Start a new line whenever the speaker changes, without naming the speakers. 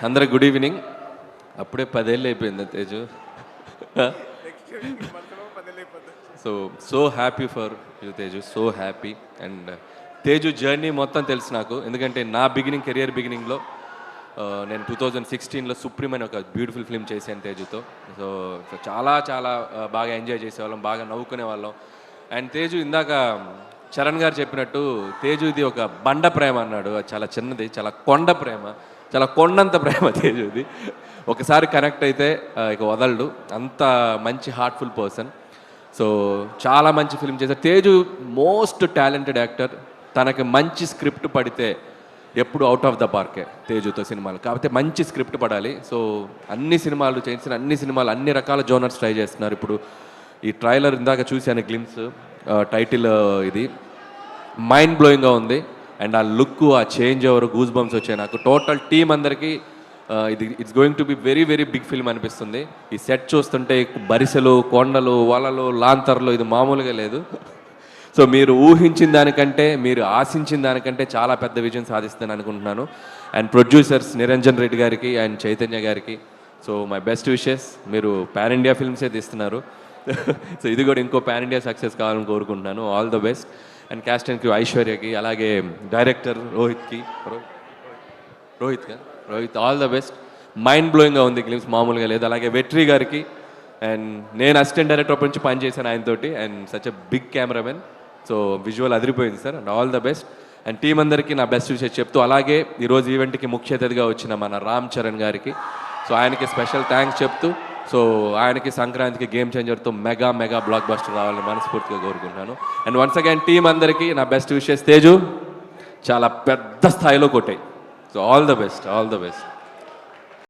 అందరికి good evening. అప్పుడే 10 ఏళ్ళు అయిపోయింది Teju. So happy for you Teju, so happy. And Teju journey మొత్తం తెలుసు నాకు, ఎందుకంటే నా కెరియర్ బిగినింగ్లో నేను 2016లో సుప్రీం అని ఒక బ్యూటిఫుల్ ఫిల్మ్ చేశాను తేజుతో. సో చాలా చాలా బాగా ఎంజాయ్ చేసేవాళ్ళం, బాగా నవ్వుకునే వాళ్ళం. అండ్ తేజు ఇందాక చరణ్ గారు చెప్పినట్టు తేజు ఇది ఒక బండ ప్రేమ అన్నాడు. అది చాలా చిన్నది, చాలా కొండ ప్రేమ, చాలా కొండంత ప్రేమ తేజుది. ఒకసారి కనెక్ట్ అయితే ఇక వదలడు, అంత మంచి హార్ట్ఫుల్ పర్సన్. సో చాలా మంచి ఫిల్మ్ చేశారు తేజు. Most talented actor. తనకి మంచి స్క్రిప్ట్ పడితే ఎప్పుడు అవుట్ ఆఫ్ ద పార్కే తేజుతో సినిమాలు. కాకపోతే మంచి స్క్రిప్ట్ పడాలి. సో అన్ని సినిమాలు చేసిన అన్ని రకాల జోనర్స్ ట్రై చేస్తున్నారు. ఇప్పుడు ఈ ట్రైలర్ ఇందాక చూశాను, గ్లిమ్స్, టైటిల్ ఇది మైండ్ బ్లోయింగ్గా ఉంది. అండ్ ఆ లుక్, ఆ చేంజ్ ఓవర్, గూస్ బంప్స్ వచ్చాయి నాకు. టోటల్ టీమ్ అందరికీ ఇది it's going to be very very big film అనిపిస్తుంది. ఈ సెట్ చూస్తుంటే బరిసెలు, కొండలు, వలలు, లాంతర్లు, ఇది మామూలుగా లేదు. సో మీరు ఊహించిన దానికంటే, మీరు ఆశించిన దానికంటే చాలా పెద్ద విజయం సాధిస్తుందని అనుకుంటున్నాను. అండ్ ప్రొడ్యూసర్స్ నిరంజన్ రెడ్డి గారికి అండ్ చైతన్య గారికి సో మై బెస్ట్ విషెస్. మీరు పాన్ ఇండియా ఫిల్మ్సే తీస్తున్నారు. సో ఇది కూడా ఇంకో పాన్ ఇండియా సక్సెస్ కావాలని కోరుకుంటున్నాను. All the best. And cast and crew ఐశ్వర్యకి, అలాగే director Rohit all the best. Mind బ్లోయింగ్గా ఉంది గ్లిమ్స్, మామూలుగా లేదు. అలాగే వెట్రీ గారికి, అండ్ నేను అసిస్టెంట్ డైరెక్టర్ అప్పటి నుంచి పనిచేశాను ఆయనతోటి. And such a big cameraman. So visual అదిరిపోయింది sir. And all the best. And team అందరికీ నా బెస్ట్ విషయం చెప్తూ, అలాగే ఈరోజు ఈవెంట్కి ముఖ్య అతిథిగా వచ్చిన మన రామ్ చరణ్ గారికి, సో ఆయనకి స్పెషల్ థ్యాంక్స్ చెప్తూ, సో ఆయనకి సంక్రాంతికి గేమ్ చేంజర్తో మెగా బ్లాక్ బస్టర్ రావాలని మనస్ఫూర్తిగా కోరుకుంటున్నాను. అండ్ వన్స్ అగైన్ టీం అందరికీ నా బెస్ట్ విషెస్. తేజు చాలా పెద్ద స్థాయిలో కొట్టాయి. So all the best.